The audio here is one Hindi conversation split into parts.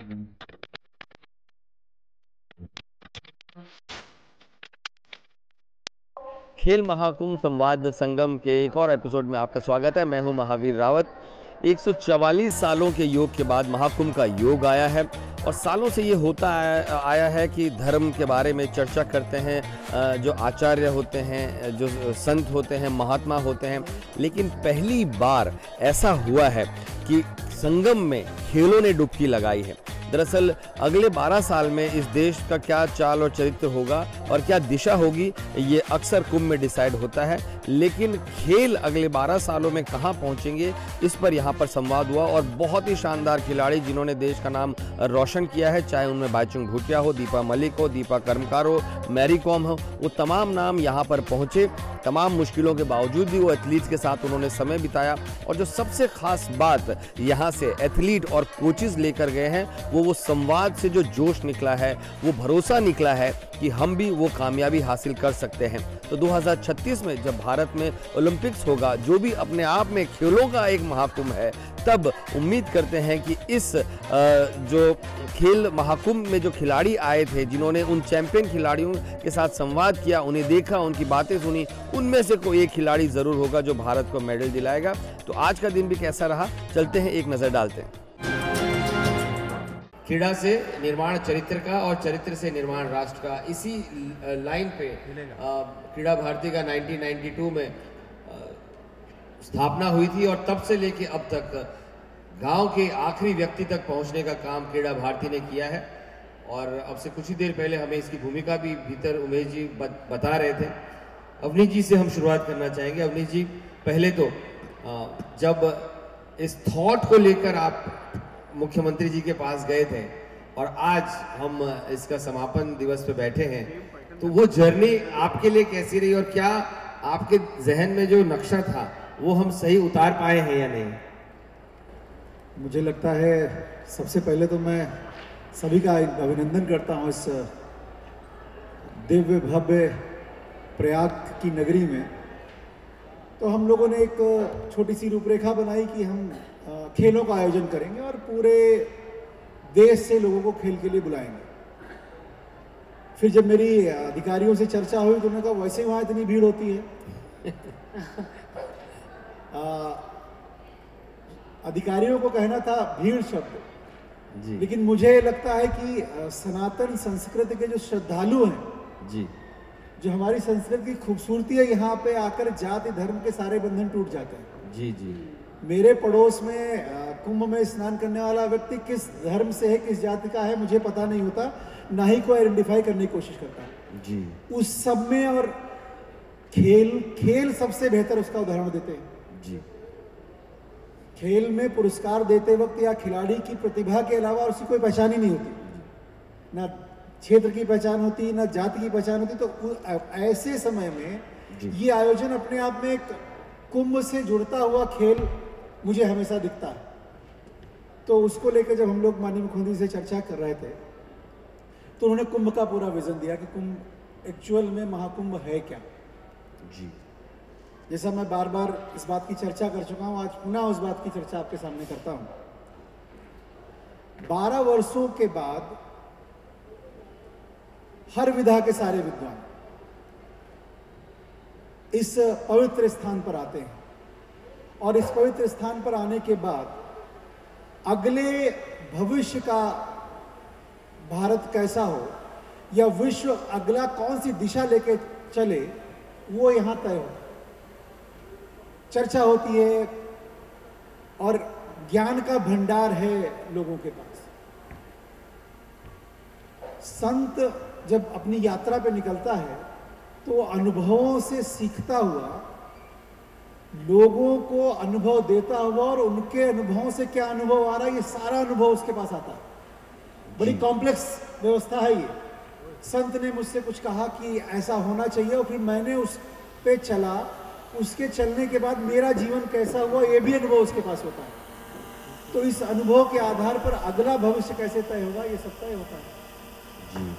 खेल महाकुंभ संवाद संगम के एक और एपिसोड में आपका स्वागत है। मैं हूं महावीर रावत। 144 सालों के योग के बाद महाकुंभ का योग आया है और सालों से ये होता आया है कि धर्म के बारे में चर्चा करते हैं जो आचार्य होते हैं, जो संत होते हैं, महात्मा होते हैं, लेकिन पहली बार ऐसा हुआ है कि संगम में खेलों ने डुबकी लगाई है। दरअसल अगले 12 साल में इस देश का क्या चाल और चरित्र होगा और क्या दिशा होगी, ये अक्सर कुंभ में डिसाइड होता है, लेकिन खेल अगले 12 सालों में कहां पहुंचेंगे, इस पर यहां पर संवाद हुआ और बहुत ही शानदार खिलाड़ी जिन्होंने देश का नाम रोशन किया है, चाहे उनमें बाईचुंग भूटिया हो, दीपा मलिक हो, दीपा कर्मकार हो, मैरी कॉम हो, वो तमाम नाम यहां पर पहुंचे। तमाम मुश्किलों के बावजूद भी वो एथलीट्स के साथ उन्होंने समय बिताया और जो सबसे खास बात यहाँ से एथलीट और कोचेस लेकर गए हैं वो संवाद से जो जोश निकला है, वो भरोसा निकला है कि हम भी वो कामयाबी हासिल कर सकते हैं। तो 2036 में जब भारत में ओलंपिक्स होगा, जो भी अपने आप में खेलों का एक महाकुंभ है, तब उम्मीद करते हैं कि इस जो खेल महाकुंभ में जो खिलाड़ी आए थे, जिन्होंने उन चैंपियन खिलाड़ियों के साथ संवाद किया, उन्हें देखा, उनकी बातें सुनी, उनमें से कोई एक खिलाड़ी जरूर होगा जो भारत को मेडल दिलाएगा। तो आज का दिन भी कैसा रहा, चलते हैं एक नजर डालते हैं। क्रीड़ा से निर्माण चरित्र का और चरित्र से निर्माण राष्ट्र का, इसी लाइन पे क्रीड़ा भारती का 1992 में स्थापना हुई थी और तब से लेके अब तक गांव के आखिरी व्यक्ति तक पहुंचने का काम क्रीड़ा भारती ने किया है। और अब से कुछ ही देर पहले हमें इसकी भूमिका भी भीतर उमेश जी बता रहे थे। अवनीश जी से हम शुरुआत करना चाहेंगे। अवनीश जी, पहले तो जब इस थॉट को लेकर आप मुख्यमंत्री जी के पास गए थे और आज हम इसका समापन दिवस पे बैठे हैं, तो वो जर्नी आपके लिए कैसी रही और क्या आपके जहन में जो नक्शा था वो हम सही उतार पाए हैं या नहीं? मुझे लगता है सबसे पहले तो मैं सभी का अभिनंदन करता हूँ इस दिव्य भव्य प्रयाग की नगरी में। तो हम लोगों ने एक छोटी सी रूपरेखा बनाई कि हम खेलों का आयोजन करेंगे और पूरे देश से लोगों को खेल के लिए बुलाएंगे। फिर जब मेरी अधिकारियों से चर्चा हुई तो उन्होंने कहा वैसे वहाँ इतनी भीड़ होती है। अधिकारियों को कहना था भीड़ शब्द जी, लेकिन मुझे लगता है कि सनातन संस्कृति के जो श्रद्धालु हैं जी, जो हमारी संस्कृति की खूबसूरती है, यहाँ पे आकर जाति धर्म के सारे बंधन टूट जाते हैं जी जी। मेरे पड़ोस में कुंभ में स्नान करने वाला व्यक्ति किस धर्म से है, किस जाति का है, मुझे पता नहीं होता, ना ही कोई आइडेंटिफाई करने की कोशिश करता है जी। उस सब में और खेल सबसे बेहतर उसका उदाहरण देते हैं जी। खेल में पुरस्कार देते वक्त या खिलाड़ी की प्रतिभा के अलावा उसकी कोई पहचान ही नहीं होती, ना क्षेत्र की पहचान होती, ना जाति की पहचान होती। तो ऐसे समय में ये आयोजन अपने आप में एक कुंभ से जुड़ता हुआ खेल मुझे हमेशा दिखता है। तो उसको लेकर जब हम लोग माननीय मुख्यमंत्री से चर्चा कर रहे थे तो उन्होंने कुंभ का पूरा विजन दिया कि कुंभ एक्चुअल में महाकुंभ है क्या जी। जैसा मैं बार बार इस बात की चर्चा कर चुका हूं, आज पुनः उस बात की चर्चा आपके सामने करता हूं। 12 वर्षों के बाद हर विधा के सारे विद्वान इस पवित्र स्थान पर आते हैं और इस पवित्र स्थान पर आने के बाद अगले भविष्य का भारत कैसा हो या विश्व अगला कौन सी दिशा लेके चले, वो यहां तय हो, चर्चा होती है और ज्ञान का भंडार है लोगों के पास। संत जब अपनी यात्रा पे निकलता है तो अनुभवों से सीखता हुआ लोगों को अनुभव देता हुआ और उनके अनुभवों से क्या अनुभव आ रहा है, ये सारा अनुभव उसके पास आता है। बड़ी कॉम्प्लेक्स व्यवस्था है ये। संत ने मुझसे कुछ कहा कि ऐसा होना चाहिए और फिर मैंने उस पे चला, उसके चलने के बाद मेरा जीवन कैसा हुआ ये भी अनुभव उसके पास होता है। तो इस अनुभव के आधार पर अगला भविष्य कैसे तय होगा ये सब तय होता है।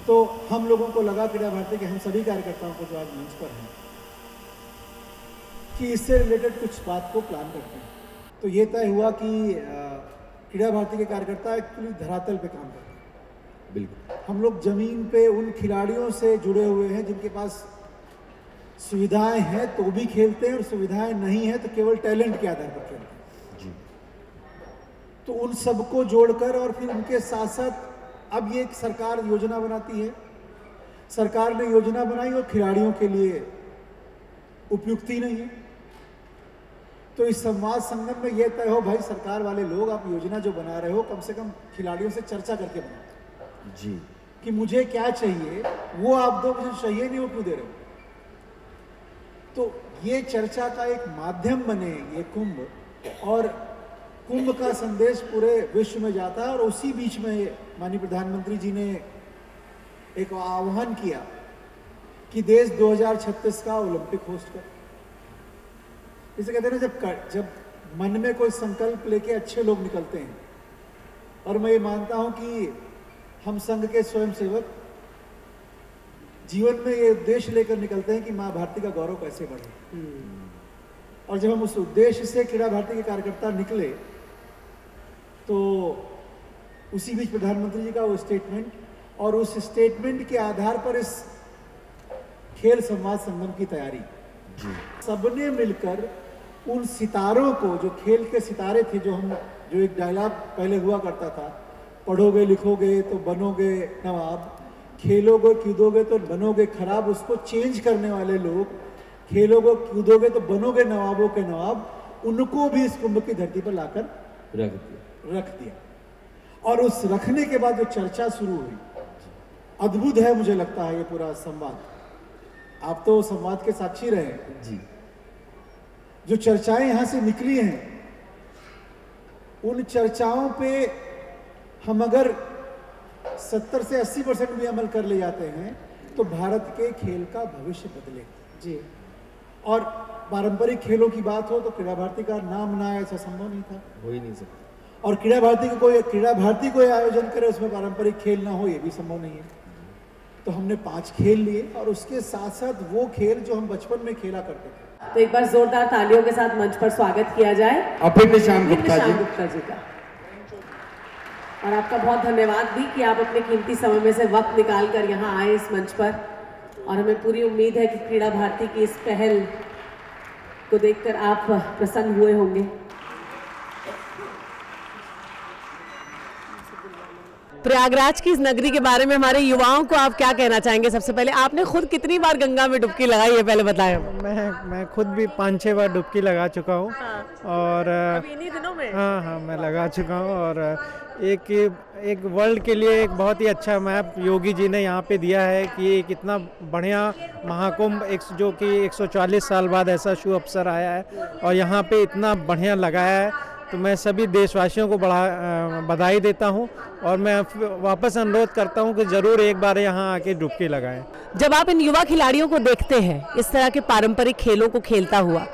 तो हम लोगों को लगा क्रीड़ा भारती के हम सभी कार्यकर्ताओं को जो आज मंच पर हैं कि इससे रिलेटेड कुछ बात को प्लान करते हैं। तो ये तय हुआ कि क्रीड़ा भारती के कार्यकर्ता एक्चुअली धरातल पे काम करते हैं। बिल्कुल। हम लोग जमीन पे उन खिलाड़ियों से जुड़े हुए हैं जिनके पास सुविधाएं हैं तो भी खेलते हैं, और सुविधाएं नहीं है तो केवल टैलेंट के आधार पर खेलते हैं जी। तो उन सबको जोड़कर, और फिर उनके साथ साथ अब ये एक सरकार योजना बनाती है, सरकार ने योजना बनाई और खिलाड़ियों के लिए उपयुक्त ही नहीं है। तो इस संवाद संगम में यह तय हो, भाई सरकार वाले लोग आप योजना जो बना रहे हो कम से कम खिलाड़ियों से चर्चा करके बनाओ जी, कि मुझे क्या चाहिए, वो आप दो, मुझे चाहिए नहीं वो क्यों दे रहे हो। तो ये चर्चा का एक माध्यम बने ये कुंभ, और कुंभ का संदेश पूरे विश्व में जाता है। और उसी बीच में माननीय प्रधानमंत्री जी ने एक आह्वान किया कि देश 2036 का ओलंपिक होस्ट करे। इसे कहते हैं ना, जब मन में कोई संकल्प लेके अच्छे लोग निकलते हैं, और मैं ये मानता हूं कि हम संघ के स्वयंसेवक जीवन में ये उद्देश्य लेकर निकलते हैं कि माँ भारती का गौरव कैसे बढ़े। और जब हम उस उद्देश्य से क्रीड़ा भारती के कार्यकर्ता निकले, तो उसी बीच प्रधानमंत्री जी का वो स्टेटमेंट, और उस स्टेटमेंट के आधार पर इस खेल संवाद संगम की तैयारी जी। सबने मिलकर उन सितारों को, जो खेल के सितारे थे, जो एक डायलॉग पहले हुआ करता था, पढ़ोगे लिखोगे तो बनोगे नवाब, खेलोगे कूदोगे तो बनोगे खराब, उसको चेंज करने वाले लोग, खेलोगे कूदोगे तो बनोगे नवाबों के नवाब, उनको भी इस कुंभ की धरती पर लाकर रख दिया। और उस रखने के बाद जो चर्चा शुरू हुई, अद्भुत है मुझे लगता है ये पूरा संवाद। आप तो संवाद के साक्षी रहे जी। जो चर्चाएं यहां से निकली हैं, उन चर्चाओं पे हम अगर 70 से 80% भी अमल कर ले जाते हैं तो भारत के खेल का भविष्य बदलेगा जी। और पारंपरिक खेलों की बात हो तो क्रीड़ा भारती का नाम ना आए, ऐसा संभव नहीं था, हो ही नहीं सकता। और क्रीड़ा भारती कोई आयोजन करे उसमें पारंपरिक खेल ना हो, ये भी संभव नहीं है। तो हमने 5 खेल लिए, और उसके साथ साथ वो खेल जो हम बचपन में खेला करते थे। तो एक बार जोरदार तालियों के साथ मंच पर स्वागत किया जाए अभिन्न श्याम गुप्ता जी का। और आपका बहुत धन्यवाद भी कि आप अपने कीमती समय में से वक्त निकाल कर यहाँ आए इस मंच पर। और हमें पूरी उम्मीद है कि क्रीड़ा भारती की इस पहल को देखकर आप प्रसन्न हुए होंगे। प्रयागराज की इस नगरी के बारे में हमारे युवाओं को आप क्या कहना चाहेंगे? सबसे पहले आपने खुद कितनी बार गंगा में डुबकी लगाई है, पहले बताएं। मैं खुद भी 5-6 बार डुबकी लगा चुका हूँ। हाँ। और अभी इन्हीं दिनों में? हाँ, मैं लगा चुका हूँ। और एक वर्ल्ड के लिए एक बहुत ही अच्छा मैप योगी जी ने यहाँ पे दिया है कि एक इतना बढ़िया महाकुंभ, जो कि 140 साल बाद ऐसा शुभ अवसर आया है और यहाँ पे इतना बढ़िया लगाया है। तो मैं सभी देशवासियों को बधाई देता हूँ, और मैं वापस अनुरोध करता हूँ कि ज़रूर एक बार यहाँ आके डुबकी लगाएं। जब आप इन युवा खिलाड़ियों को देखते हैं इस तरह के पारंपरिक खेलों को खेलता हुआ,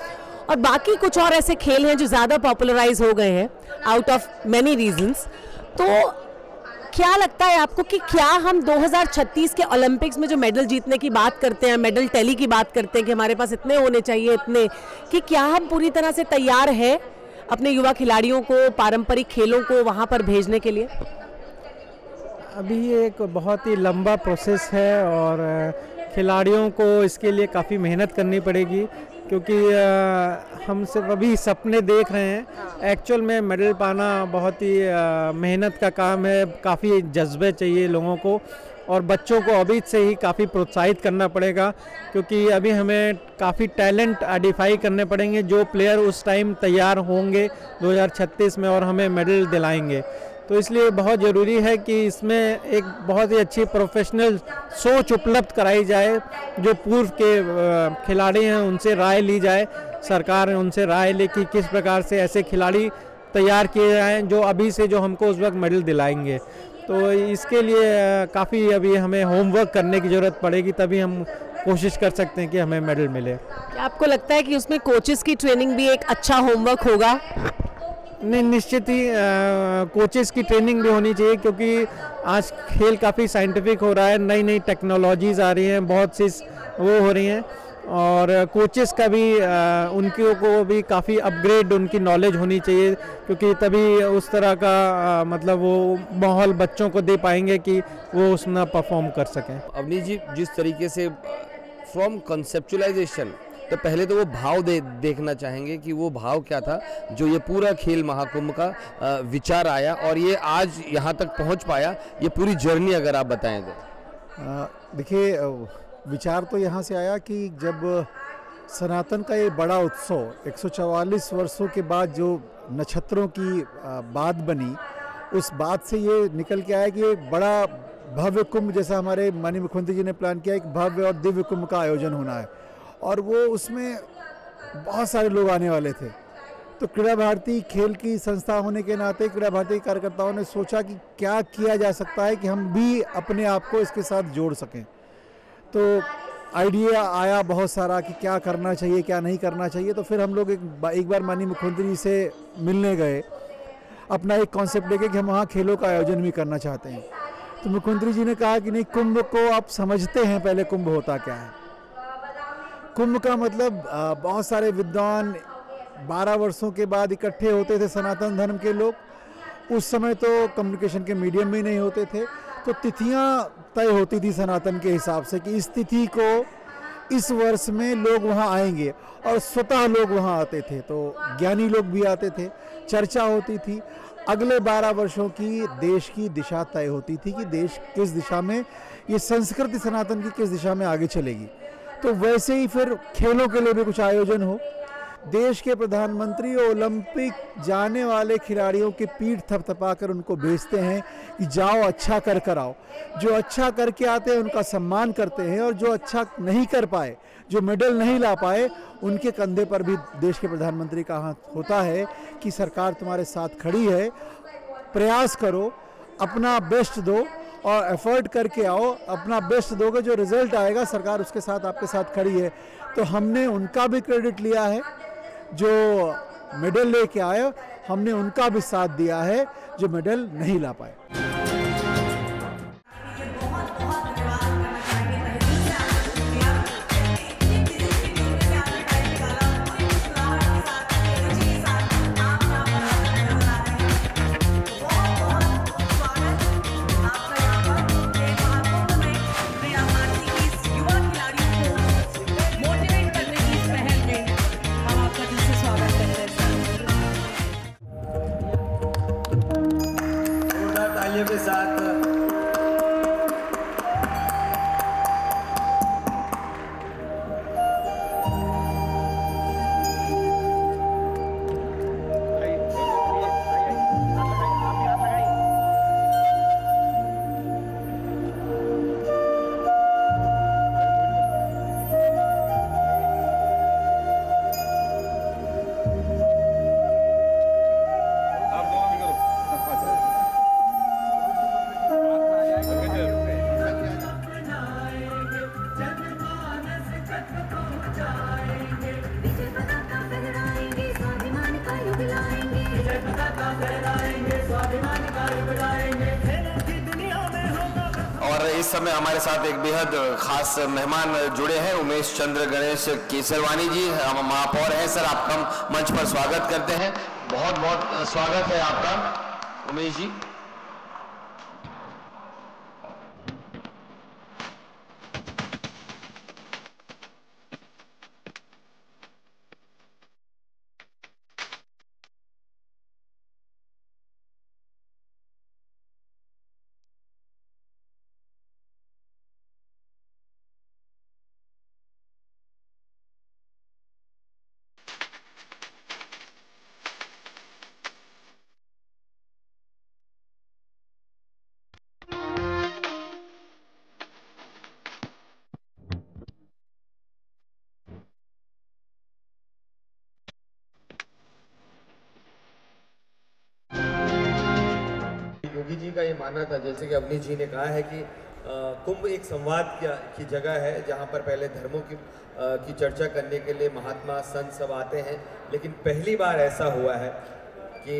और बाकी कुछ और ऐसे खेल हैं जो ज़्यादा पॉपुलराइज हो गए हैं आउट ऑफ मैनी रीजंस, तो क्या लगता है आपको कि क्या हम 2036 के ओलंपिक्स में जो मेडल जीतने की बात करते हैं, मेडल टैली की बात करते हैं कि हमारे पास इतने होने चाहिए, इतने, कि क्या हम पूरी तरह से तैयार है अपने युवा खिलाड़ियों को पारंपरिक खेलों को वहाँ पर भेजने के लिए? अभी ये एक बहुत ही लंबा प्रोसेस है, और खिलाड़ियों को इसके लिए काफ़ी मेहनत करनी पड़ेगी, क्योंकि हम सिर्फ अभी सपने देख रहे हैं। एक्चुअल में मेडल पाना बहुत ही मेहनत का काम है, काफ़ी जज्बे चाहिए लोगों को, और बच्चों को अभी से ही काफ़ी प्रोत्साहित करना पड़ेगा, क्योंकि अभी हमें काफ़ी टैलेंट आइडेंटिफाई करने पड़ेंगे जो प्लेयर उस टाइम तैयार होंगे 2036 में और हमें मेडल दिलाएंगे। तो इसलिए बहुत ज़रूरी है कि इसमें एक बहुत ही अच्छी प्रोफेशनल सोच उपलब्ध कराई जाए। जो पूर्व के खिलाड़ी हैं उनसे राय ली जाए, सरकार उनसे राय ले कि किस प्रकार से ऐसे खिलाड़ी तैयार किए जाएँ जो अभी से जो हमको उस वक्त मेडल दिलाएंगे। तो इसके लिए काफ़ी अभी हमें होमवर्क करने की ज़रूरत पड़ेगी, तभी हम कोशिश कर सकते हैं कि हमें मेडल मिले। क्या आपको लगता है कि उसमें कोचेस की ट्रेनिंग भी एक अच्छा होमवर्क होगा? नहीं, निश्चित ही कोचेस की ट्रेनिंग भी होनी चाहिए, क्योंकि आज खेल काफ़ी साइंटिफिक हो रहा है, नई नई टेक्नोलॉजीज़ आ रही हैं, बहुत सी वो हो रही हैं, और कोचेस का भी उनके को भी काफ़ी अपग्रेड उनकी नॉलेज होनी चाहिए, क्योंकि तभी उस तरह का मतलब वो माहौल बच्चों को दे पाएंगे कि वो उसमें परफॉर्म कर सकें। अवनीश जी, जिस तरीके से फ्रॉम कंसेप्चुलाइजेशन, तो पहले तो वो भाव देखना चाहेंगे कि वो भाव क्या था जो ये पूरा खेल महाकुंभ का विचार आया और ये आज यहाँ तक पहुँच पाया, ये पूरी जर्नी अगर आप बताएं तो। देखिए, विचार तो यहाँ से आया कि जब सनातन का ये बड़ा उत्सव 144 वर्षों के बाद जो नक्षत्रों की बात बनी, उस बात से ये निकल के आया कि ये बड़ा भव्य कुंभ, जैसा हमारे माननीय मुख्यमंत्री जी ने प्लान किया, एक भव्य और दिव्य कुंभ का आयोजन होना है और वो उसमें बहुत सारे लोग आने वाले थे। तो क्रीड़ा भारती खेल की संस्था होने के नाते क्रीड़ा भारती के कार्यकर्ताओं ने सोचा कि क्या किया जा सकता है कि हम भी अपने आप को इसके साथ जोड़ सकें। तो आइडिया आया बहुत सारा कि क्या करना चाहिए, क्या नहीं करना चाहिए। तो फिर हम लोग एक बार माननीय मुख्यमंत्री जी से मिलने गए, अपना एक कॉन्सेप्ट लेके कि हम वहाँ खेलों का आयोजन भी करना चाहते हैं। तो मुख्यमंत्री जी ने कहा कि नहीं, कुंभ को आप समझते हैं पहले कुंभ होता क्या है। कुंभ का मतलब बहुत सारे विद्वान 12 वर्षों के बाद इकट्ठे होते थे सनातन धर्म के लोग। उस समय तो कम्युनिकेशन के मीडियम भी नहीं होते थे, तो तिथियां तय होती थी सनातन के हिसाब से कि इस तिथि को इस वर्ष में लोग वहां आएंगे और स्वतः लोग वहां आते थे। तो ज्ञानी लोग भी आते थे, चर्चा होती थी, अगले 12 वर्षों की देश की दिशा तय होती थी कि देश किस दिशा में, ये संस्कृति सनातन की किस दिशा में आगे चलेगी। तो वैसे ही फिर खेलों के लिए भी कुछ आयोजन हो। देश के प्रधानमंत्री ओलंपिक जाने वाले खिलाड़ियों की पीठ थपथपाकर उनको भेजते हैं कि जाओ अच्छा कर कर आओ। जो अच्छा करके आते हैं उनका सम्मान करते हैं और जो अच्छा नहीं कर पाए, जो मेडल नहीं ला पाए, उनके कंधे पर भी देश के प्रधानमंत्री का हाथ होता है कि सरकार तुम्हारे साथ खड़ी है, प्रयास करो, अपना बेस्ट दो और एफर्ट करके आओ, अपना बेस्ट दोगे, जो रिजल्ट आएगा सरकार उसके साथ आपके साथ खड़ी है। तो हमने उनका भी क्रेडिट लिया है जो मेडल लेके आए, हमने उनका भी साथ दिया है जो मेडल नहीं ला पाए। के साथ और इस समय हमारे साथ एक बेहद खास मेहमान जुड़े हैं, उमेश चंद्र गणेश केसरवानी जी, महापौर हैं। सर, आपका मंच पर स्वागत करते हैं। बहुत बहुत स्वागत है आपका उमेश जी। योगी जी का ये मानना था, जैसे कि अवनीश जी ने कहा है कि कुंभ एक संवाद की जगह है जहाँ पर पहले धर्मों की चर्चा करने के लिए महात्मा संत सब आते हैं, लेकिन पहली बार ऐसा हुआ है कि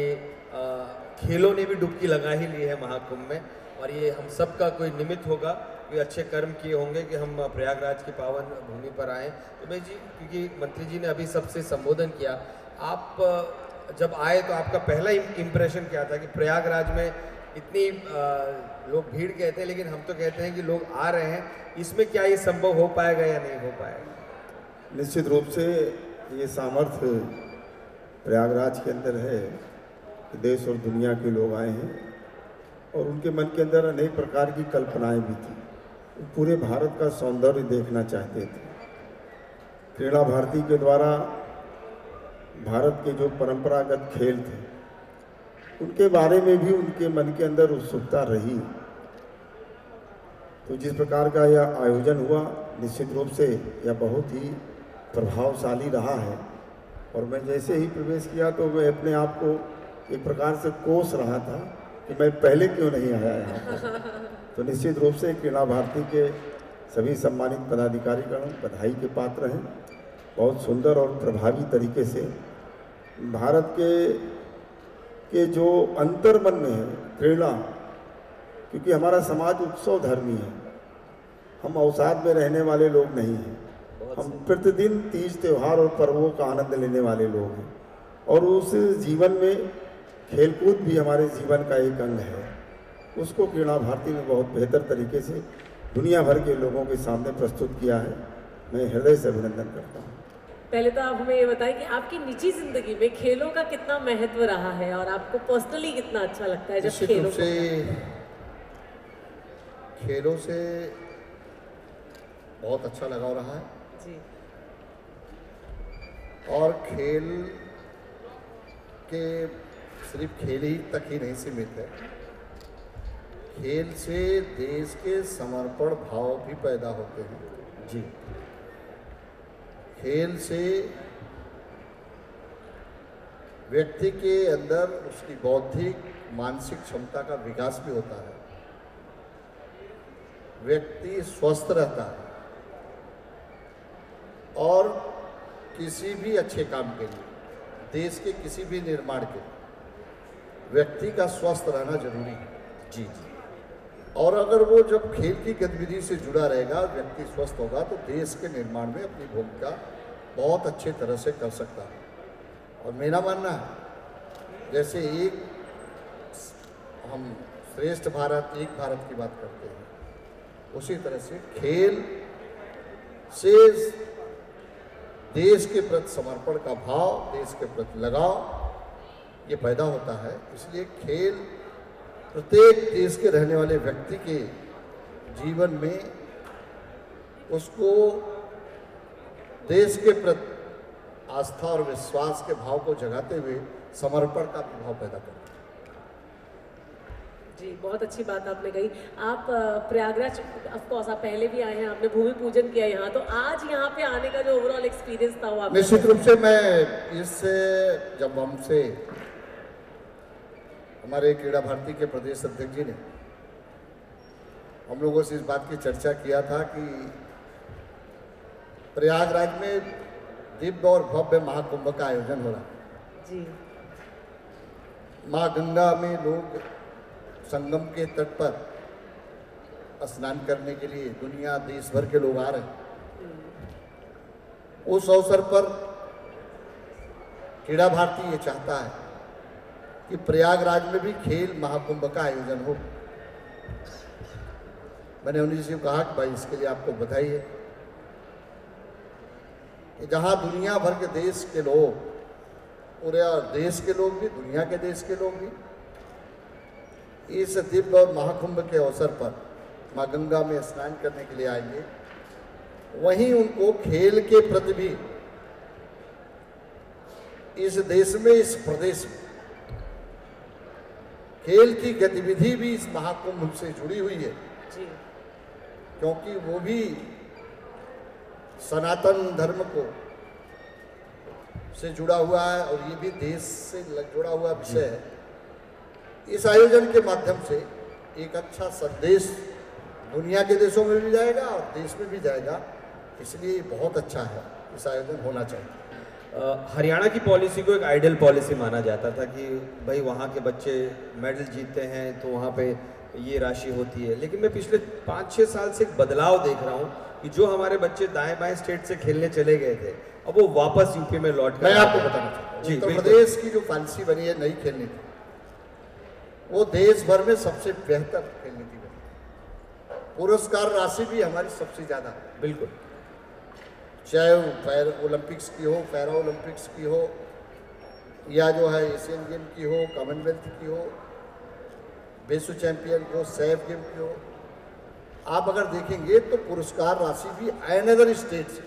खेलों ने भी डुबकी लगा ही ली है महाकुंभ में। और ये हम सब का कोई निमित्त होगा कोई अच्छे कर्म किए होंगे कि हम प्रयागराज की पावन भूमि पर आए। उमेश जी, क्योंकि मंत्री जी ने अभी सबसे संबोधन किया, आप जब आए तो आपका पहला इम्प्रेशन क्या था कि प्रयागराज में इतनी लोग भीड़ कहते हैं, लेकिन हम तो कहते हैं कि लोग आ रहे हैं, इसमें क्या ये संभव हो पाएगा या नहीं हो पाएगा? निश्चित रूप से ये सामर्थ्य प्रयागराज के अंदर है कि देश और दुनिया के लोग आए हैं और उनके मन के अंदर अनेक प्रकार की कल्पनाएं भी थी। वो पूरे भारत का सौंदर्य देखना चाहते थे। क्रीड़ा भारती के द्वारा भारत के जो परंपरागत खेल थे उनके बारे में भी उनके मन के अंदर उत्सुकता रही। तो जिस प्रकार का यह आयोजन हुआ, निश्चित रूप से यह बहुत ही प्रभावशाली रहा है। और मैं जैसे ही प्रवेश किया तो मैं अपने आप को एक प्रकार से कोस रहा था कि मैं पहले क्यों नहीं आया यहाँ पर। तो निश्चित रूप से क्रीड़ा भारती के सभी सम्मानित पदाधिकारीगण बधाई के पात्र हैं। बहुत सुंदर और प्रभावी तरीके से भारत के जो अंतर्मन में है क्रीड़ा, क्योंकि हमारा समाज उत्सव धर्मी है, हम अवसाद में रहने वाले लोग नहीं हैं। हम प्रतिदिन तीज त्योहार और पर्वों का आनंद लेने वाले लोग हैं और उस जीवन में खेलकूद भी हमारे जीवन का एक अंग है। उसको क्रीड़ा भारती ने बहुत बेहतर तरीके से दुनिया भर के लोगों के सामने प्रस्तुत किया है। मैं हृदय से अभिनंदन करता हूँ। पहले तो आप हमें ये बताएं कि आपकी निजी जिंदगी में खेलों का कितना महत्व रहा है और आपको पर्सनली कितना अच्छा लगता है जब खेलों से बहुत अच्छा लगाव रहा है जी। और खेल के सिर्फ खेल ही तक ही नहीं सीमित है, खेल से देश के समर्पण भाव भी पैदा होते हैं जी। खेल से व्यक्ति के अंदर उसकी बौद्धिक मानसिक क्षमता का विकास भी होता है, व्यक्ति स्वस्थ रहता है और किसी भी अच्छे काम के लिए, देश के किसी भी निर्माण के लिए व्यक्ति का स्वस्थ रहना जरूरी है जी जी। और अगर वो जब खेल की गतिविधि से जुड़ा रहेगा, व्यक्ति स्वस्थ होगा तो देश के निर्माण में अपनी भूमिका बहुत अच्छे तरह से कर सकता है। और मेरा मानना है जैसे एक हम श्रेष्ठ भारत, एक भारत की बात करते हैं, उसी तरह से खेल से देश के प्रति समर्पण का भाव, देश के प्रति लगाव ये पैदा होता है। इसलिए खेल प्रत्येक देश के रहने वाले व्यक्ति के जीवन में उसको देश के प्रति आस्था और विश्वास के भाव को जगाते हुए समर्पण का भाव पैदा करता है। जी, बहुत अच्छी बात आपने कही। आप प्रयागराज ऑफ कोर्स आप पहले भी आए हैं, आपने भूमि पूजन किया यहाँ, तो आज यहाँ पे आने का जो ओवरऑल एक्सपीरियंस था वो आपका? निश्चित रूप से मैं इससे जब हमसे हमारे क्रीड़ा भारती के प्रदेश अध्यक्ष जी ने हम लोगों से इस बात की चर्चा किया था कि प्रयागराज में दिव्य और भव्य महाकुंभ का आयोजन हो रहा जी। माँ गंगा में लोग संगम के तट पर स्नान करने के लिए दुनिया देश भर के लोग आ रहे हैं। उस अवसर पर क्रीड़ा भारती ये चाहता है कि प्रयागराज में भी खेल महाकुंभ का आयोजन हो। मैंने उन्हीं से कहा कि भाई इसके लिए आपको बधाई है कि जहां दुनिया भर के देश के लोग, पूरे देश के लोग भी, दुनिया के देश के लोग भी इस दिव्य और महाकुंभ के अवसर पर माँ गंगा में स्नान करने के लिए आएंगे, वहीं उनको खेल के प्रति भी इस देश में, इस प्रदेश में खेल की गतिविधि भी इस महाकुंभ से जुड़ी हुई है जी। क्योंकि वो भी सनातन धर्म को से जुड़ा हुआ है और ये भी देश से जुड़ा हुआ विषय है। इस आयोजन के माध्यम से एक अच्छा संदेश दुनिया के देशों में भी जाएगा और देश में भी जाएगा, इसलिए बहुत अच्छा है, इस आयोजन होना चाहिए। हरियाणा की पॉलिसी को एक आइडियल पॉलिसी माना जाता था कि भाई वहाँ के बच्चे मेडल जीतते हैं तो वहाँ पे ये राशि होती है। लेकिन मैं पिछले 5-6 साल से एक बदलाव देख रहा हूँ कि जो हमारे बच्चे दाएं बाएं स्टेट से खेलने चले गए थे, अब वो वापस यूपी में लौट कर मैं आपको बताना चाहता हूँ, उत्तर प्रदेश की जो पॉलिसी बनी है नई खेल नीति, वो देश भर में सबसे बेहतर खेल नीति बनी। पुरस्कार राशि भी हमारी सबसे ज़्यादा, बिल्कुल, चाहे ओलंपिक्स की हो, पैरा ओलंपिक्स की हो, या जो है एशियन गेम की हो, कॉमनवेल्थ की हो, विश्व चैंपियन की हो, सैफ गेम की हो। आप अगर देखेंगे तो पुरस्कार राशि भी अनदर स्टेट से,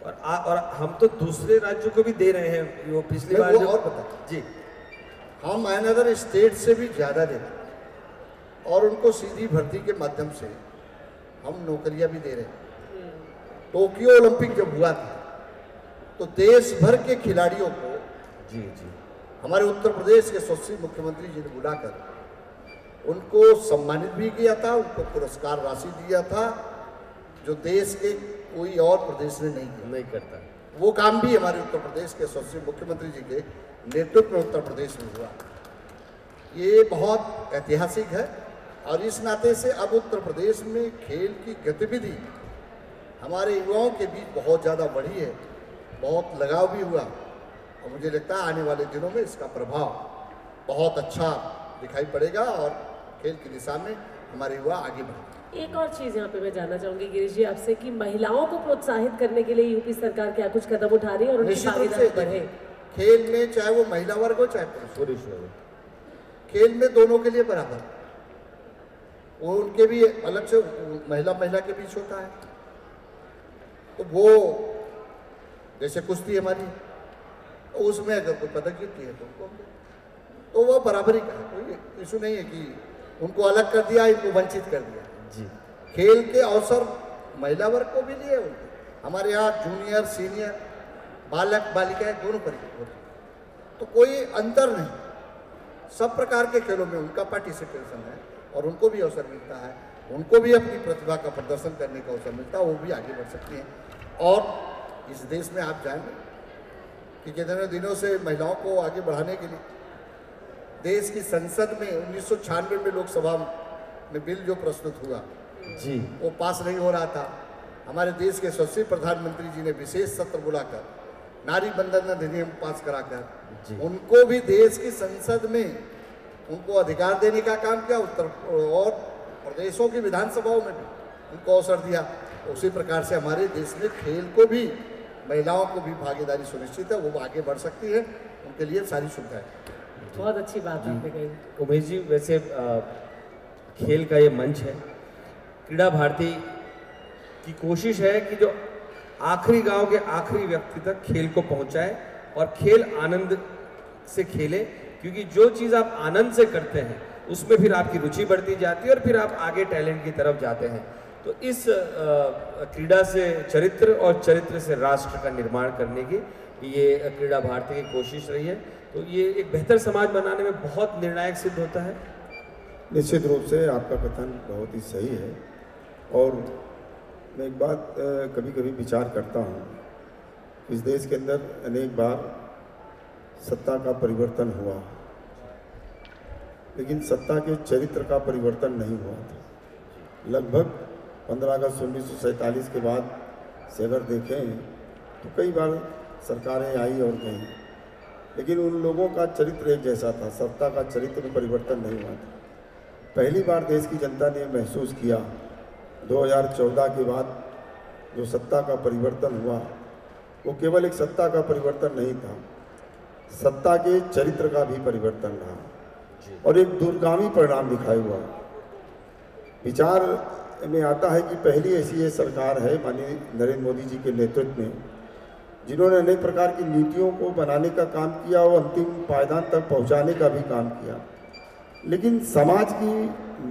और हम तो दूसरे राज्यों को भी दे रहे हैं। वो पिछली बार जो और बता जी, हम अनदर स्टेट से भी ज़्यादा देते हैं और उनको सीधी भर्ती के माध्यम से हम नौकरियां भी दे रहे हैं। टोक्यो ओलंपिक जब हुआ था तो देश भर के खिलाड़ियों को जी जी हमारे उत्तर प्रदेश के यशस्वी मुख्यमंत्री जी ने बुलाकर उनको सम्मानित भी किया था, उनको पुरस्कार राशि दिया था, जो देश के कोई और प्रदेश ने नहीं करता। वो काम भी हमारे उत्तर प्रदेश के यशस्वी मुख्यमंत्री जी के नेतृत्व में उत्तर प्रदेश में हुआ। ये बहुत ऐतिहासिक है और इस नाते से अब उत्तर प्रदेश में खेल की गतिविधि हमारे युवाओं के बीच बहुत ज़्यादा बढ़ी है, बहुत लगाव भी हुआ और मुझे लगता है आने वाले दिनों में इसका प्रभाव बहुत अच्छा दिखाई पड़ेगा और खेल की दिशा में हमारे युवा आगे बढ़ेंगे। एक और चीज़ यहाँ पे मैं जानना चाहूँगी गिरीश जी आपसे कि महिलाओं को प्रोत्साहित करने के लिए यूपी सरकार क्या कुछ कदम उठा रही है और उनकी निश्चित रूप भागीदारी से बढ़े? खेल में चाहे वो महिला वर्ग हो चाहे पुरुष वर्ग, खेल में दोनों के लिए बराबर, वो उनके भी अलग से महिला के बीच होता है। तो वो जैसे कुश्ती हमारी, तो उसमें अगर कोई पदक जीतती है तो उनको तो वो बराबरी का है, कोई इशू नहीं है कि उनको अलग कर दिया, इनको वंचित कर दिया जी। खेल के अवसर महिला वर्ग को भी लिए उनको, हमारे यहाँ जूनियर सीनियर बालक बालिकाएं दोनों परिचित होते हैं, तो कोई अंतर नहीं, सब प्रकार के खेलों में उनका पार्टिसिपेशन है और उनको भी अवसर मिलता है, उनको भी अपनी प्रतिभा का प्रदर्शन करने का अवसर मिलता है, वो भी आगे बढ़ सकती हैं। और इस देश में आप जानेंगे कि कितने दिनों से महिलाओं को आगे बढ़ाने के लिए देश की संसद में 1996 में लोकसभा में बिल जो प्रस्तुत हुआ जी, वो पास नहीं हो रहा था। हमारे देश के यशस्वी प्रधानमंत्री जी ने विशेष सत्र बुलाकर नारी बंधन अधिनियम पास कराकर उनको भी देश की संसद में उनको अधिकार देने का काम किया, उत्तर और प्रदेशों की विधानसभाओं में भी उनको अवसर दिया। उसी प्रकार से हमारे देश में खेल को भी, महिलाओं को भी भागीदारी सुनिश्चित है, वो आगे बढ़ सकती है, उनके लिए सारी सुविधाएं। बहुत अच्छी बात आपने कही। उमेश जी, वैसे खेल का ये मंच है, क्रीड़ा भारती की कोशिश है कि जो आखिरी गांव के आखिरी व्यक्ति तक खेल को पहुंचाए और खेल आनंद से खेले, क्योंकि जो चीज़ आप आनंद से करते हैं उसमें फिर आपकी रुचि बढ़ती जाती है और फिर आप आगे टैलेंट की तरफ जाते हैं। तो इस क्रीड़ा से चरित्र और चरित्र से राष्ट्र का निर्माण करने की ये क्रीड़ा भारती की कोशिश रही है। तो ये एक बेहतर समाज बनाने में बहुत निर्णायक सिद्ध होता है। निश्चित रूप से आपका कथन बहुत ही सही है और मैं एक बात कभी कभी विचार करता हूँ, इस देश के अंदर अनेक बार सत्ता का परिवर्तन हुआ, लेकिन सत्ता के चरित्र का परिवर्तन नहीं हुआ था। लगभग 15 अगस्त 1947 के बाद से अगर देखें तो कई बार सरकारें आई और गईं, लेकिन उन लोगों का चरित्र एक जैसा था, सत्ता का चरित्र में परिवर्तन नहीं हुआ था। पहली बार देश की जनता ने महसूस किया 2014 के बाद जो सत्ता का परिवर्तन हुआ वो केवल एक सत्ता का परिवर्तन नहीं था, सत्ता के चरित्र का भी परिवर्तन रहा और एक दूरगामी परिणाम दिखाया हुआ। विचार में आता है कि पहली ऐसी ये सरकार है माननीय नरेंद्र मोदी जी के नेतृत्व में, जिन्होंने अनेक प्रकार की नीतियों को बनाने का काम किया और अंतिम पायदान तक पहुंचाने का भी काम किया, लेकिन समाज की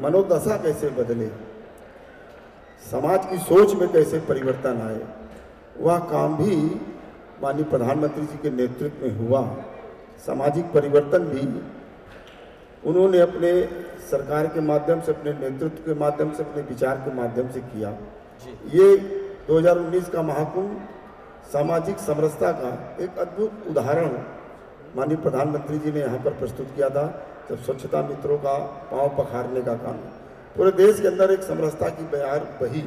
मनोदशा कैसे बदले, समाज की सोच में कैसे परिवर्तन आए, वह काम भी माननीय प्रधानमंत्री जी के नेतृत्व में हुआ। सामाजिक परिवर्तन भी उन्होंने अपने सरकार के माध्यम से, अपने नेतृत्व के माध्यम से, अपने विचार के माध्यम से किया। ये 2019 का महाकुंभ सामाजिक समरसता का एक अद्भुत उदाहरण माननीय प्रधानमंत्री जी ने यहाँ पर प्रस्तुत किया था जब स्वच्छता मित्रों का पांव पखारने का काम पूरे देश के अंदर एक समरसता की बयार बही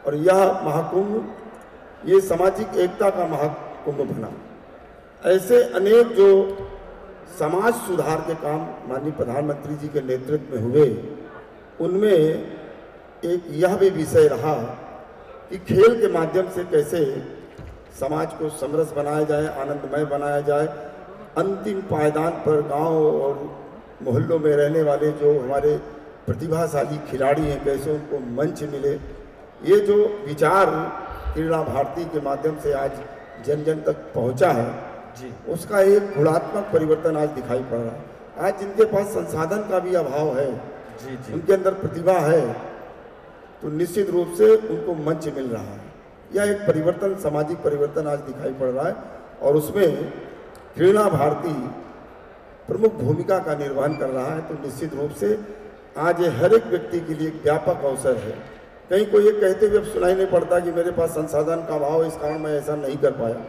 और यह महाकुंभ ये सामाजिक एकता का महाकुंभ बना। ऐसे अनेक जो समाज सुधार के काम माननीय प्रधानमंत्री जी के नेतृत्व में हुए, उनमें एक यह भी विषय रहा कि खेल के माध्यम से कैसे समाज को समरस बनाया जाए, आनंदमय बनाया जाए। अंतिम पायदान पर गांव और मोहल्लों में रहने वाले जो हमारे प्रतिभाशाली खिलाड़ी हैं, कैसे उनको मंच मिले। ये जो विचार क्रीड़ा भारती के माध्यम से आज जन जन तक पहुंचा है जी, उसका एक गुणात्मक परिवर्तन आज दिखाई पड़ रहा है। आज जिनके पास संसाधन का भी अभाव है जी जी, उनके अंदर प्रतिभा है, तो निश्चित रूप से उनको मंच मिल रहा है। यह एक परिवर्तन, सामाजिक परिवर्तन आज दिखाई पड़ रहा है और उसमें क्रीड़ा भारती प्रमुख भूमिका का निर्वहन कर रहा है। तो निश्चित रूप से आज ये हर एक व्यक्ति के लिए एक व्यापक अवसर है। कहीं कोई ये कहते हुए अब सुनाई नहीं पड़ता कि मेरे पास संसाधन का अभाव है, इस कारण मैं ऐसा नहीं कर पाया।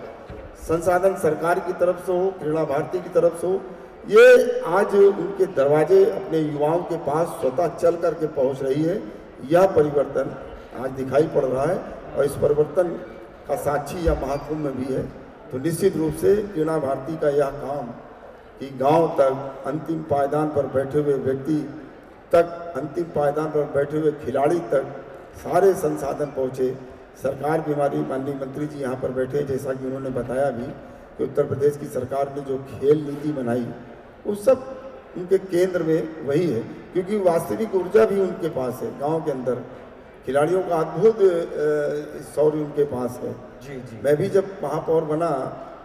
संसाधन सरकार की तरफ से हो, क्रीड़ा भारती की तरफ से हो, ये आज उनके दरवाजे अपने युवाओं के पास स्वतः चल करके पहुंच रही है। यह परिवर्तन आज दिखाई पड़ रहा है और इस परिवर्तन का साक्षी यह महाकुंभ में भी है। तो निश्चित रूप से क्रीड़ा भारती का यह काम कि गांव तक, अंतिम पायदान पर बैठे हुए व्यक्ति तक, अंतिम पायदान पर बैठे हुए खिलाड़ी तक सारे संसाधन पहुँचे। सरकार भी, हमारी माननीय मंत्री जी यहाँ पर बैठे, जैसा कि उन्होंने बताया भी कि उत्तर प्रदेश की सरकार ने जो खेल नीति बनाई वो सब उनके केंद्र में वही है, क्योंकि वास्तविक ऊर्जा भी उनके पास है। गांव के अंदर खिलाड़ियों का अद्भुत शौर्य उनके पास है जी जी। मैं भी जब महापौर बना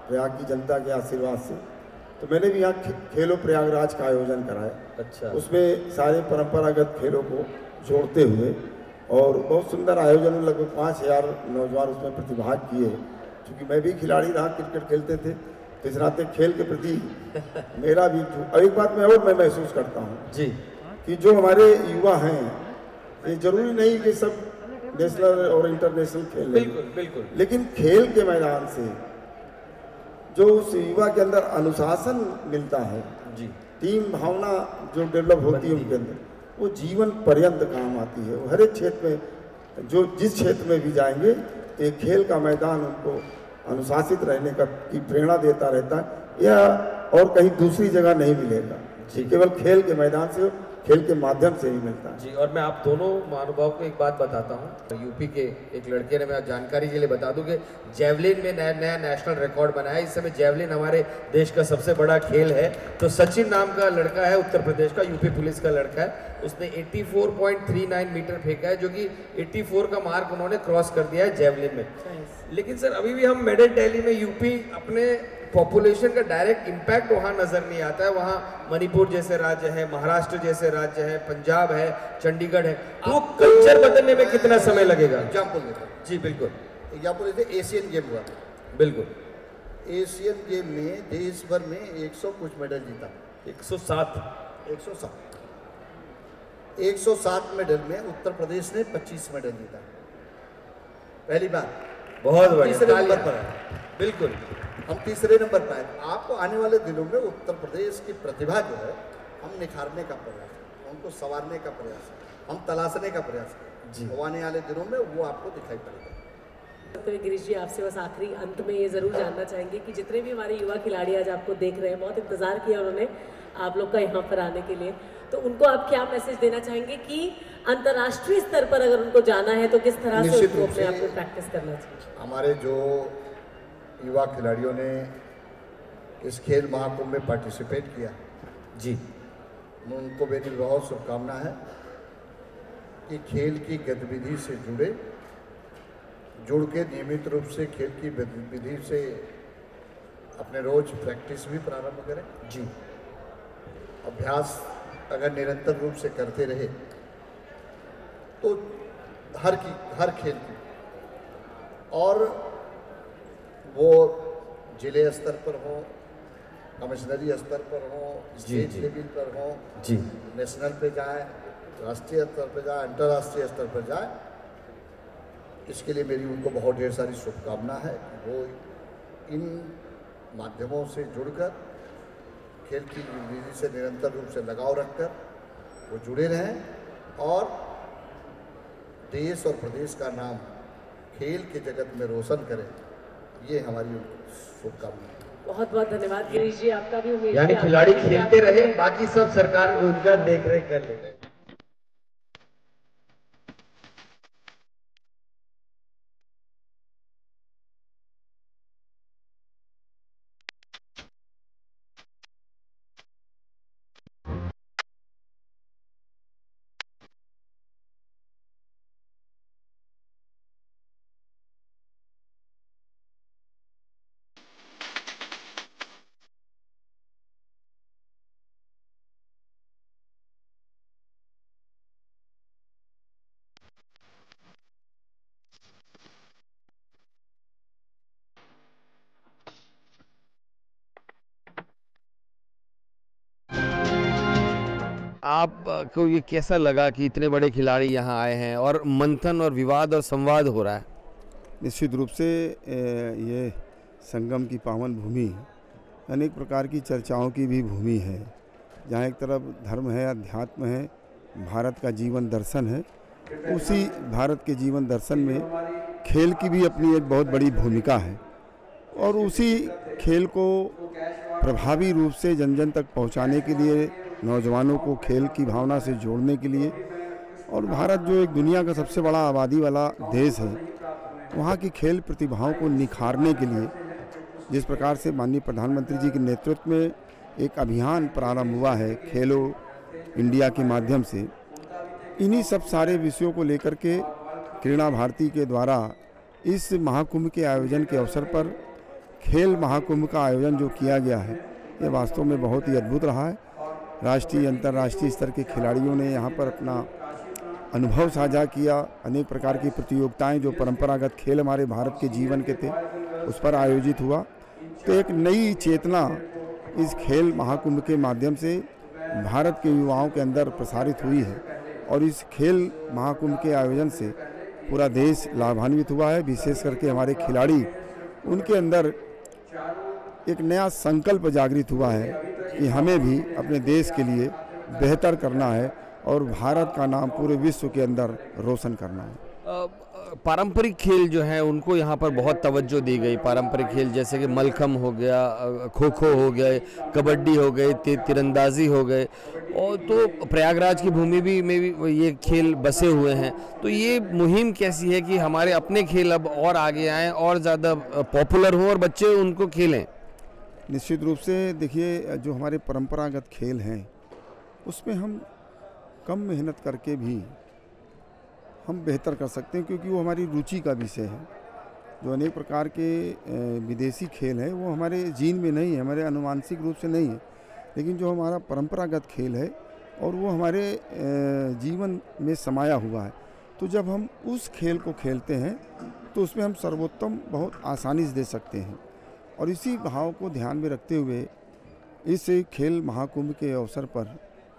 प्रयाग की जनता के आशीर्वाद से, तो मैंने भी यहाँ खेलो प्रयागराज का आयोजन कराया। अच्छा। उसमें सारे परंपरागत खेलों को जोड़ते हुए और बहुत सुंदर आयोजन में लगभग 5000 नौजवान उसमें प्रतिभाग किए। क्योंकि मैं भी खिलाड़ी रहा, क्रिकेट खेलते थे, तो इस नाते खेल के प्रति मेरा भी। और एक बात मैं महसूस करता हूँ जी कि जो हमारे युवा हैं, ये जरूरी नहीं कि सब नेशनल और इंटरनेशनल खेल, बिल्कुल बिल्कुल, लेकिन खेल के मैदान से जो उस युवा के अंदर अनुशासन मिलता है जी, टीम भावना जो डेवलप होती है उनके अंदर, वो जीवन पर्यंत काम आती है। वो हर एक क्षेत्र में, जो जिस क्षेत्र में भी जाएंगे, एक खेल का मैदान उनको अनुशासित रहने का की प्रेरणा देता रहता है। यह और कहीं दूसरी जगह नहीं मिलेगा जी, केवल खेल के मैदान से, खेल के माध्यम से ही मिलता है जी। और मैं आप दोनों महानुभाव को एक बात बताता हूँ। यूपी के एक लड़के ने, मैं जानकारी के लिए बता दूं कि जैवलिन में नया नेशनल रिकॉर्ड बनाया। इस समय जैवलिन हमारे देश का सबसे बड़ा खेल है। तो सचिन नाम का लड़का है, उत्तर प्रदेश का, यूपी पुलिस का लड़का है, उसने 84.39 मीटर फेंका है, जो कि 84 का मार्क उन्होंने क्रॉस कर दिया है जैवलिन में। लेकिन सर अभी भी हम मेडल टैली में यूपी अपने पॉपुलेशन का डायरेक्ट इम्पैक्ट वहाँ नजर नहीं आता है। वहाँ मणिपुर जैसे राज्य है, महाराष्ट्र जैसे राज्य है, पंजाब है, चंडीगढ़ है। तो कल्चर बदलने में कितना समय लगेगा? एग्जाम्पल देता जी बिल्कुल। एग्जाम्पल देते, एशियन गेम हुआ, बिल्कुल एशियन गेम में देश भर में 100 कुछ मेडल जीता, 107 मेडल में उत्तर प्रदेश ने 25 मेडल जीता, पहली बार। बहुत बढ़िया, तीसरे नंबर पर है, बिल्कुल हम तीसरे नंबर पर आए। आपको आने वाले दिनों में उत्तर प्रदेश की प्रतिभा जो है, हम निखारने का प्रयास है, उनको संवारने का प्रयास है, हम तलाशने का प्रयास है। वो आने वाले दिनों में वो आपको दिखाई पड़ेगा। तो गिरीश जी, आपसे बस आखिरी अंत में ये ज़रूर जानना चाहेंगे कि जितने भी हमारे युवा खिलाड़ी आज आपको देख रहे हैं, बहुत इंतज़ार किया उन्होंने आप लोग का यहाँ पर आने के लिए, तो उनको आप क्या मैसेज देना चाहेंगे कि अंतर्राष्ट्रीय स्तर पर अगर उनको जाना है तो किस तरह से उनको अपने आप को प्रैक्टिस करना चाहिए? हमारे जो युवा खिलाड़ियों ने इस खेल महाकुंभ में पार्टिसिपेट किया जी, उनको मेरी बहुत शुभकामना है कि खेल की गतिविधि से जुड़ के नियमित रूप से खेल की गतिविधि से अपने रोज प्रैक्टिस भी प्रारंभ करें जी। अभ्यास अगर निरंतर रूप से करते रहे तो हर खेल की, और वो जिले स्तर पर हो, कमिश्नरी स्तर पर हो, स्टेट लेवल पर हो जी, नेशनल पे जाए, राष्ट्रीय स्तर पर जाए, अंतर्राष्ट्रीय स्तर पर जाए, इसके लिए मेरी उनको बहुत ढेर सारी शुभकामना है। वो इन माध्यमों से जुड़कर खेल की गतिविधि से निरंतर रूप से लगाव रखकर वो जुड़े रहें और देश और प्रदेश का नाम खेल के जगत में रोशन करें, ये हमारी शुभकामनाएं। बहुत बहुत धन्यवाद गिरीश जी, आपका भी उम्मीद यानी खिलाड़ी खेलते रहे, बाकी सब सरकार उनका देख रेख कर ले। आपको ये कैसा लगा कि इतने बड़े खिलाड़ी यहाँ आए हैं और मंथन और विवाद और संवाद हो रहा है? निश्चित रूप से ये संगम की पावन भूमि अनेक प्रकार की चर्चाओं की भी भूमि है, जहाँ एक तरफ धर्म है, अध्यात्म है, भारत का जीवन दर्शन है। उसी भारत के जीवन दर्शन में खेल की भी अपनी एक बहुत बड़ी भूमिका है और उसी खेल को प्रभावी रूप से जन जन तक पहुँचाने के लिए, नौजवानों को खेल की भावना से जोड़ने के लिए, और भारत जो एक दुनिया का सबसे बड़ा आबादी वाला देश है, वहाँ की खेल प्रतिभाओं को निखारने के लिए जिस प्रकार से माननीय प्रधानमंत्री जी के नेतृत्व में एक अभियान प्रारंभ हुआ है खेलो इंडिया के माध्यम से, इन्हीं सब सारे विषयों को लेकर के क्रीड़ा भारती के द्वारा इस महाकुंभ के आयोजन के अवसर पर खेल महाकुंभ का आयोजन जो किया गया है, ये वास्तव में बहुत ही अद्भुत रहा है। राष्ट्रीय अंतर्राष्ट्रीय स्तर के खिलाड़ियों ने यहाँ पर अपना अनुभव साझा किया। अनेक प्रकार की प्रतियोगिताएं जो परंपरागत खेल हमारे भारत के जीवन के थे उस पर आयोजित हुआ। तो एक नई चेतना इस खेल महाकुंभ के माध्यम से भारत के युवाओं के अंदर प्रसारित हुई है और इस खेल महाकुंभ के आयोजन से पूरा देश लाभान्वित हुआ है। विशेष करके हमारे खिलाड़ी, उनके अंदर एक नया संकल्प जागृत हुआ है कि हमें भी अपने देश के लिए बेहतर करना है और भारत का नाम पूरे विश्व के अंदर रोशन करना है। पारंपरिक खेल जो है उनको यहाँ पर बहुत तवज्जो दी गई। पारंपरिक खेल जैसे कि मलखम्ब हो गया, खो खो हो गए, कबड्डी हो गई, तीरंदाजी हो गए, और तो प्रयागराज की भूमि भी में भी ये खेल बसे हुए हैं। तो ये मुहिम कैसी है कि हमारे अपने खेल अब और आगे आएँ और ज़्यादा पॉपुलर हों और बच्चे उनको खेलें? निश्चित रूप से देखिए, जो हमारे परंपरागत खेल हैं उसमें हम कम मेहनत करके भी हम बेहतर कर सकते हैं, क्योंकि वो हमारी रुचि का विषय है। जो अनेक प्रकार के विदेशी खेल हैं वो हमारे जीन में नहीं है, हमारे अनुवांशिक रूप से नहीं है, लेकिन जो हमारा परंपरागत खेल है और वो हमारे जीवन में समाया हुआ है। तो जब हम उस खेल को खेलते हैं तो उसमें हम सर्वोत्तम बहुत आसानी से दे सकते हैं। और इसी भाव को ध्यान में रखते हुए इस खेल महाकुंभ के अवसर पर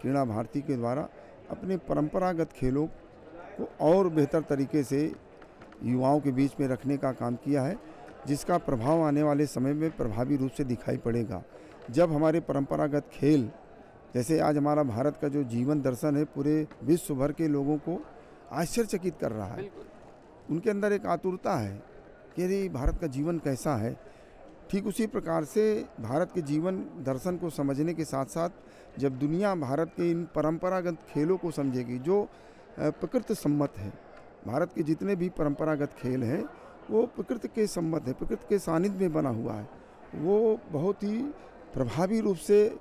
क्रीड़ा भारती के द्वारा अपने परंपरागत खेलों को और बेहतर तरीके से युवाओं के बीच में रखने का काम किया है, जिसका प्रभाव आने वाले समय में प्रभावी रूप से दिखाई पड़ेगा। जब हमारे परंपरागत खेल, जैसे आज हमारा भारत का जो जीवन दर्शन है, पूरे विश्व भर के लोगों को आश्चर्यचकित कर रहा है। उनके अंदर एक आतुरता है कि अरे भारत का जीवन कैसा है। ठीक उसी प्रकार से भारत के जीवन दर्शन को समझने के साथ साथ जब दुनिया भारत के इन परंपरागत खेलों को समझेगी जो प्रकृति सम्मत है, भारत के जितने भी परंपरागत खेल हैं वो प्रकृति के सम्मत है, प्रकृति के सानिध्य में बना हुआ है, वो बहुत ही प्रभावी रूप से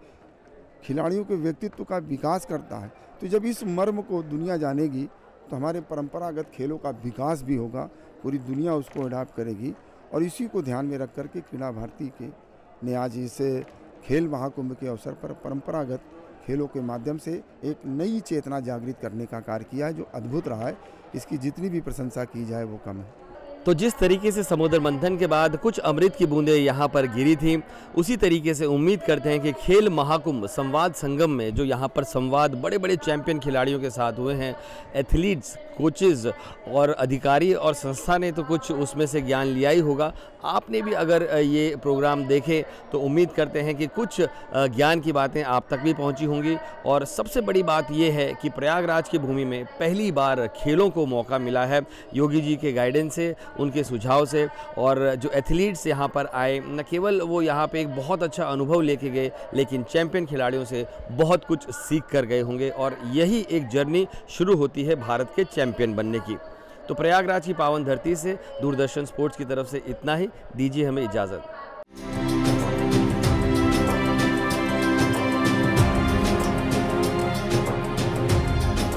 खिलाड़ियों के व्यक्तित्व का विकास करता है। तो जब इस मर्म को दुनिया जानेगी तो हमारे परंपरागत खेलों का विकास भी होगा, पूरी दुनिया उसको अडॉप्ट करेगी। और इसी को ध्यान में रख कर के क्रीड़ा भारती के ने आज इस खेल महाकुंभ के अवसर पर परंपरागत खेलों के माध्यम से एक नई चेतना जागृत करने का कार्य किया है, जो अद्भुत रहा है। इसकी जितनी भी प्रशंसा की जाए वो कम है। तो जिस तरीके से समुद्र मंथन के बाद कुछ अमृत की बूंदें यहाँ पर गिरी थी, उसी तरीके से उम्मीद करते हैं कि खेल महाकुंभ संवाद संगम में जो यहाँ पर संवाद बड़े बड़े चैंपियन खिलाड़ियों के साथ हुए हैं, एथलीट्स, कोचेज़ और अधिकारी और संस्था ने तो कुछ उसमें से ज्ञान लिया ही होगा। आपने भी अगर ये प्रोग्राम देखें तो उम्मीद करते हैं कि कुछ ज्ञान की बातें आप तक भी पहुंची होंगी। और सबसे बड़ी बात ये है कि प्रयागराज की भूमि में पहली बार खेलों को मौका मिला है योगी जी के गाइडेंस से, उनके सुझाव से। और जो एथलीट्स यहाँ पर आए, न केवल वो यहाँ पे एक बहुत अच्छा अनुभव लेके गए, लेकिन चैंपियन खिलाड़ियों से बहुत कुछ सीख कर गए होंगे। और यही एक जर्नी शुरू होती है भारत के चैंपियन बनने की। तो प्रयागराज की पावन धरती से दूरदर्शन स्पोर्ट्स की तरफ से इतना ही। दीजिए हमें इजाज़त।